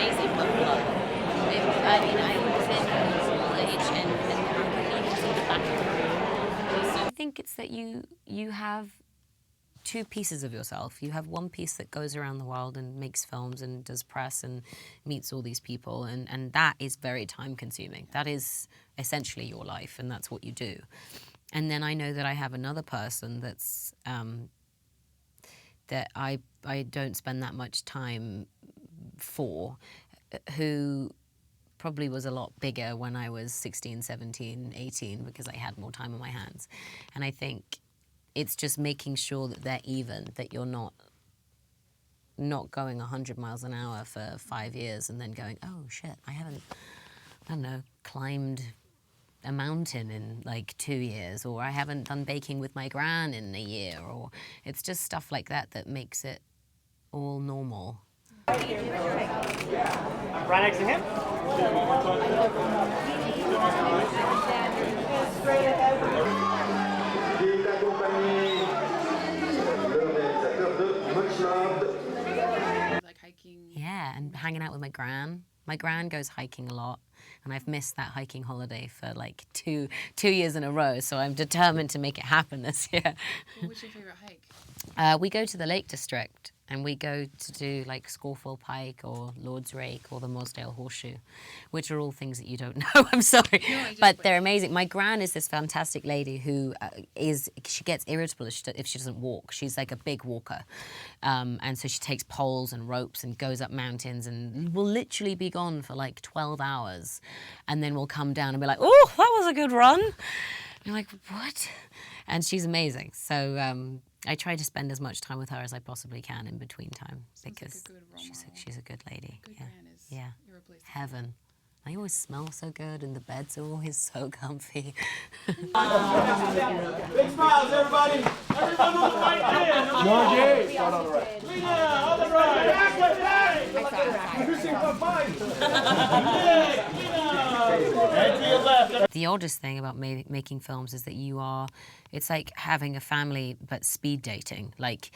crazy popular. I mean, I was in college and I couldn't even see the back of it. I think it's that you have two pieces of yourself. You have one piece that goes around the world and makes films and does press and meets all these people, and that is very time consuming. That is essentially your life, and that's what you do. And then I know that I have another person that's that I don't spend that much time for, who probably was a lot bigger when I was 16, 17, 18, because I had more time on my hands. And I think it's just making sure that they're even, that you're not going 100 miles an hour for 5 years and then going, oh shit, I don't know, climbed a mountain in like 2 years, or I haven't done baking with my gran in a year, or it's just stuff like that that makes it all normal. Right next to him. Like hiking. Yeah, and hanging out with my gran. My gran goes hiking a lot, and I've missed that hiking holiday for like two years in a row, so I'm determined to make it happen this year. Well, what's your favorite hike? We go to the Lake District, and we go to do like Scoreful Pike or Lord's Rake or the Morsdale Horseshoe, which are all things that you don't know, I'm sorry. No, but they're amazing. My gran is this fantastic lady who she gets irritable if she doesn't walk. She's like a big walker. And so she takes poles and ropes and goes up mountains and will literally be gone for like 12 hours. And then we'll come down and be like, oh, that was a good run. And you're like, what? And she's amazing. So I try to spend as much time with her as I possibly can in between time, because like she's a good lady. Good yeah, gran is yeah, irreplaceable. heaven. I always smell so good, and the beds are always so comfy. Big smiles, everybody. Everyone on the right hand. Georgie. Start on the right. Lena, on the right. And to your left. The oddest thing about making films is that it's like having a family but speed dating. Like,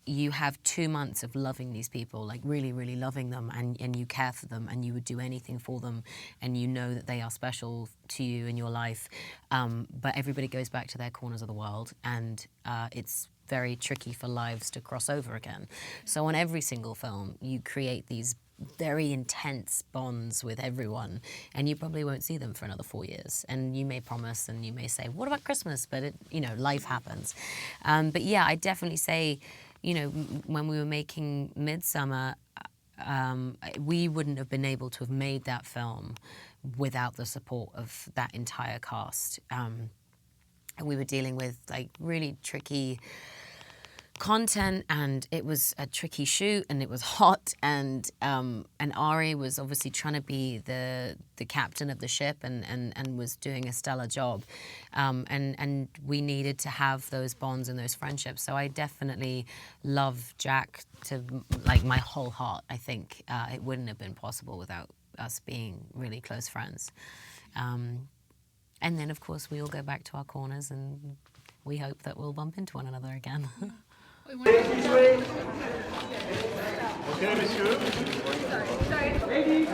you have 2 months of loving these people, like really, really loving them, and you care for them, and you would do anything for them, and you know that they are special to you in your life. But everybody goes back to their corners of the world, and it's very tricky for lives to cross over again. So on every single film, you create these very intense bonds with everyone, and you probably won't see them for another 4 years. And you may promise, and you may say, what about Christmas? But life happens. But yeah, I definitely say, when we were making Midsummer, we wouldn't have been able to have made that film without the support of that entire cast. We were dealing with like really tricky content, and it was a tricky shoot, and it was hot, and Ari was obviously trying to be the captain of the ship, and was doing a stellar job, and we needed to have those bonds and those friendships. So I definitely love Jack to like my whole heart. I think it wouldn't have been possible without us being really close friends. And then of course we all go back to our corners, and we hope that we'll bump into one another again. Okay, monsieur. Sorry. Ladies.